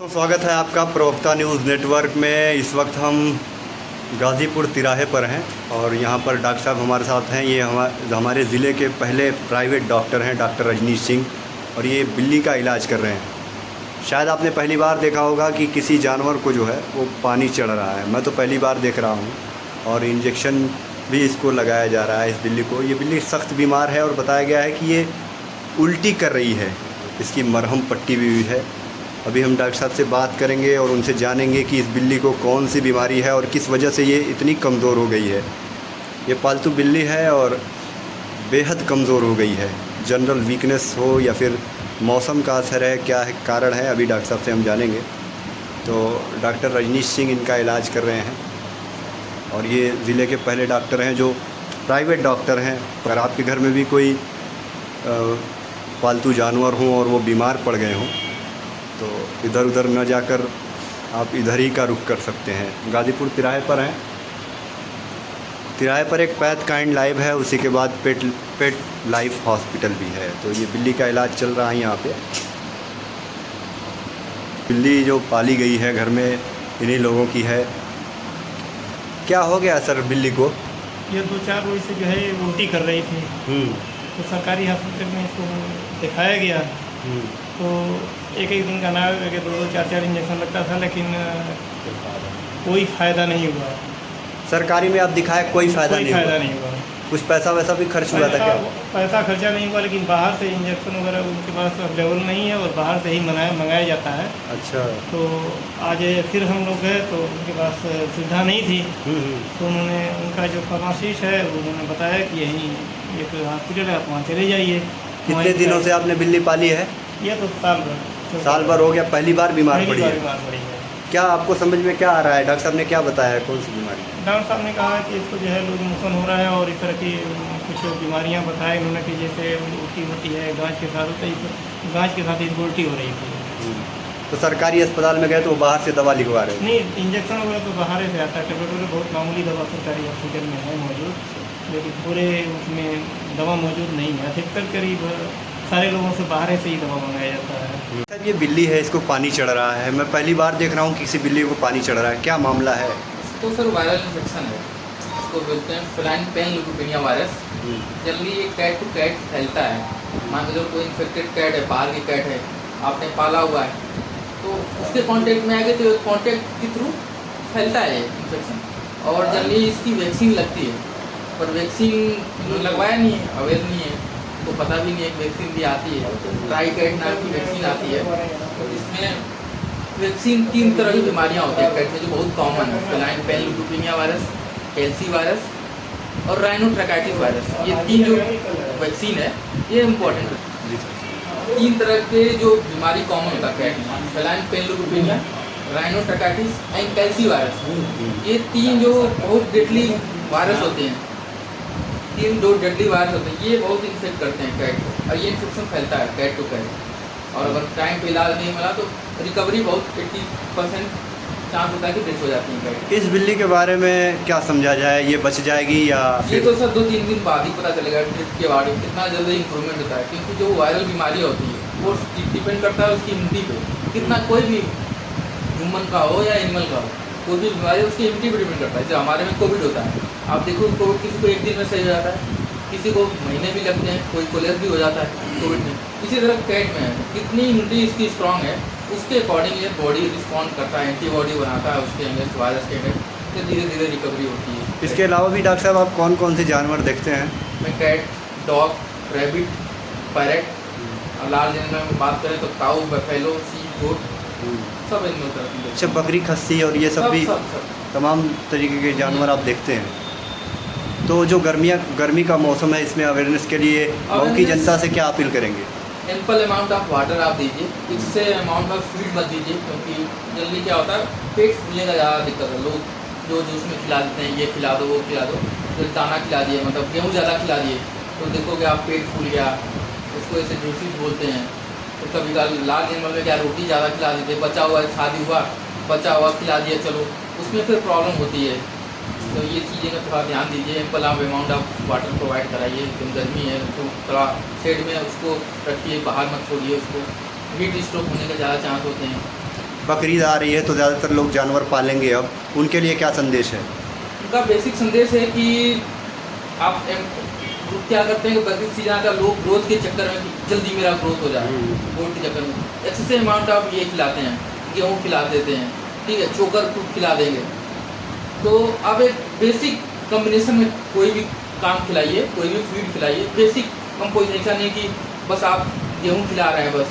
तो स्वागत है आपका प्रवक्ता न्यूज़ नेटवर्क में। इस वक्त हम गाज़ीपुर तिराहे पर हैं और यहाँ पर डॉक्टर साहब हमारे साथ हैं। ये हमारे ज़िले के पहले प्राइवेट डॉक्टर हैं, डॉक्टर रजनीश सिंह, और ये बिल्ली का इलाज कर रहे हैं। शायद आपने पहली बार देखा होगा कि किसी जानवर को जो है वो पानी चढ़ रहा है। मैं तो पहली बार देख रहा हूँ और इंजेक्शन भी इसको लगाया जा रहा है इस बिल्ली को। ये बिल्ली सख्त बीमार है और बताया गया है कि ये उल्टी कर रही है। इसकी मरहम पट्टी भी हुई है। अभी हम डॉक्टर साहब से बात करेंगे और उनसे जानेंगे कि इस बिल्ली को कौन सी बीमारी है और किस वजह से ये इतनी कमज़ोर हो गई है। ये पालतू बिल्ली है और बेहद कमज़ोर हो गई है। जनरल वीकनेस हो या फिर मौसम का असर है, क्या है कारण है, अभी डॉक्टर साहब से हम जानेंगे। तो डॉक्टर रजनीश सिंह इनका इलाज कर रहे हैं और ये ज़िले के पहले डॉक्टर हैं जो प्राइवेट डॉक्टर हैं। अगर आपके घर में भी कोई पालतू जानवर हों और वो बीमार पड़ गए हों तो इधर उधर न जाकर आप इधर ही का रुख कर सकते हैं। गाज़ीपुर तिराहे पर हैं। तिराहे पर एक पैथ काइंड लाइव है, उसी के बाद पेट लाइफ हॉस्पिटल भी है। तो ये बिल्ली का इलाज चल रहा है यहाँ पे। बिल्ली जो पाली गई है घर में इन्हीं लोगों की है। क्या हो गया सर बिल्ली को? ये 2-4 रोज से जो है उल्टी कर रही थी। तो सरकारी हॉस्पिटल में इसको दिखाया गया। तो एक दिन का नाम है कि 2-2, 4-4 इंजेक्शन लगता था, लेकिन कोई फ़ायदा नहीं हुआ। सरकारी में आप दिखाए कोई फ़ायदा नहीं हुआ। कुछ पैसा वैसा भी खर्च हुआ था क्या? पैसा खर्चा नहीं हुआ, लेकिन बाहर से इंजेक्शन वगैरह उनके पास अवेलेबल नहीं है और बाहर से ही मंगाया जाता है। अच्छा। तो आज फिर हम लोग गए तो उनके पास सुविधा नहीं थी। तो उन्होंने, उनका जो फार्मासिस्ट है उन्होंने बताया कि यहीं एक हॉस्पिटल है, आप वहाँ चले जाइए। कितने दिनों से आपने बिल्ली पाली है? ये तो साल भर हो गया। पहली बार बीमार पड़ी है। है। क्या आपको समझ में क्या आ रहा है? डॉक्टर साहब ने क्या बताया है, कौन सी बीमारी? डॉक्टर साहब ने कहा कि इसको जो है लूज मोशन हो रहा है और इस तरह की कुछ बीमारियां बताई उन्होंने कि जैसे उल्टी होती है, गांठ के साथ होता है, गांठ के साथ इसको उल्टी हो रही थी। तो सरकारी अस्पताल में गए तो वो बाहर से दवा लिखवा रहे हैं? नहीं, इंजेक्शन वगैरह तो बाहर से आता है। टेबलेट बहुत मामूली दवा सरकारी हॉस्पिटल में है मौजूद, लेकिन पूरे उसमें दवा मौजूद नहीं है। अधिकतर करीब सारे लोगों से बाहर से ही दवा मंगाया जाता है। सर ये बिल्ली है, इसको पानी चढ़ रहा है। मैं पहली बार देख रहा हूँ किसी बिल्ली को पानी चढ़ रहा है। क्या मामला है? तो सर वायरल इन्फेक्शन है, इसको बोलते हैं feline panleukopenia virus. Generally ये कैट टू कैट फैलता है। मान लो कोई इन्फेक्टेड कैट है, बाहर की कैट है, आपने पाला हुआ है, तो उसके कांटेक्ट में आ गए तो कांटेक्ट के थ्रू फैलता है इन्फेक्शन। और जनरली इसकी वैक्सीन लगती है, पर वैक्सीन लगवाया नहीं है, अवेयर नहीं है, तो पता भी नहीं है। वैक्सीन भी आती है, ट्राई कैट नाम की वैक्सीन आती है। तो इसमें वैक्सीन 3 तरह की बीमारियां होती है कैट से जो बहुत कॉमन है। Feline panleukopenia virus, कैल्सी virus और राइनोट्रैकाइटिस वायरस। ये 3 जो वैक्सीन है ये इम्पोर्टेंट है। 3 तरह के जो बीमारी कॉमन होता है कैट में, feline panleukopenia, rhinotracheitis and calicivirus. ये 3 जो बहुत डेडली वायरस होते हैं, 3 जो डेडली वायरस होते हैं, ये बहुत इन्फेक्ट करते हैं कैट को और ये इन्फेक्शन फैलता है कैट टू कैट। और अगर टाइम पे इलाज नहीं मिला तो रिकवरी बहुत 80% चांस होता है कि डेथ हो जाती है कैट। इस बिल्ली के बारे में क्या समझा जाए? ये बच जाएगी या ये तो सर 2-3 दिन बाद ही पता चलेगा ट्रिप के बाद कितना जल्दी इंप्रूवमेंट होता है, क्योंकि जो वायरल बीमारी होती है वो डिपेंड करता है उसकी इम्यूनिटी पे। कितना कोई भी ह्यूमन का हो या एनिमल का हो, कोई भी बीमारी उसकी इम्यूनिटी पर डिपेंड करता है। जैसे हमारे में कोविड होता है, आप देखो कोविड किसी को 1 दिन में सही हो जाता है, किसी को महीने भी लगते हैं, कोई कोलेस भी हो जाता है कोविड में। इसी तरह कैट में है, कितनी इम्यूनिटी इसकी स्ट्रांग है उसके अकॉर्डिंग ये बॉडी रिस्पॉन्ड करता है, एंटीबॉडी बनाता है उसके अगेंस्ट वायरस के अगेंस्ट, तो धीरे धीरे रिकवरी होती है। इसके अलावा भी डॉक्टर साहब आप कौन कौन से जानवर देखते हैं? मैं कैट, डॉग, रैबिट, पैरेट और लार्ज एनिमल में बात करें तो काऊ, बफेलो, शीप, गोट, सब एनिमल करते हैं। अच्छा, बकरी, खस्सी और ये सब भी सब। तमाम तरीके के जानवर आप देखते हैं। तो जो गर्मी का मौसम है, इसमें अवेयरनेस के लिए गाँव की जनता से क्या अपील करेंगे? एम्पल अमाउंट ऑफ वाटर आप दीजिए, इससे अमाउंट ऑफ फीड मत दीजिए, क्योंकि जल्दी क्या होता है पेट फूलने का ज़्यादा दिक्कत है। लोग जो जूस में खिला देते हैं, ये खिला दो वो खिला दो, जो दाना खिला दिए, मतलब गेहूँ ज़्यादा खिला दिए तो देखोगे आप पेट फूल गया, उसको ऐसे ड्यूसीज बोलते हैं। तो कभी लार्ज एनिमल में क्या रोटी ज़्यादा खिला देते, बचा हुआ शादी हुआ बचा हुआ खिला दिया, चलो उसमें फिर प्रॉब्लम होती है। तो ये चीज़ें का थोड़ा ध्यान दीजिए। एम्पल आप अमाउंट ऑफ वाटर प्रोवाइड कराइए। एकदम गर्मी है तो थोड़ा शेड में उसको रखिए, बाहर मत छोड़िए उसको। हीट स्ट्रोक होने के ज़्यादा चांस होते हैं। बकरीद आ रही है तो ज़्यादातर लोग जानवर पालेंगे, अब उनके लिए क्या संदेश है? उनका बेसिक संदेश है कि आप क्या करते हैं कि बकरीद सीजन आता है, लोग ग्रोथ के चक्कर में कि जल्दी मेरा ग्रोथ हो जाए, गोट के चक्कर में एक्सेसिव अमाउंट आप ये खिलाते हैं, गेहूँ खिला देते हैं, ठीक है, चोकर फूड खिला देंगे। तो आप एक बेसिक कम्बिनेशन में कोई भी काम खिलाइए, कोई भी फीड खिलाइए, बेसिक कंपोजिशन है कि बस आप गेहूँ खिला रहे हैं, बस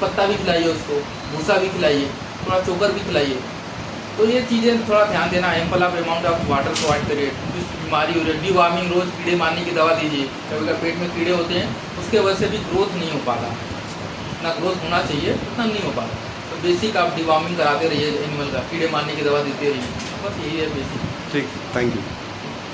पत्ता भी खिलाइए उसको, भूसा भी खिलाइए, थोड़ा चोकर भी खिलाइए। तो ये चीज़ें थोड़ा ध्यान देना है। Ample of amount of water provide करिए। कुछ बीमारी हो रही है, डीवार्मिंग, रोज़ कीड़े मारने की दवा दीजिए। कभी कभी पेट में कीड़े होते हैं, उसके वजह से भी ग्रोथ नहीं हो पाता, जितना ग्रोथ होना चाहिए उतना नहीं हो पाता। तो बेसिक आप डीवार्मिंग कराते रहिए एनिमल का, कीड़े मारने की दवा देते रहिए, बस यही है बेसिक। ठीक, थैंक यू।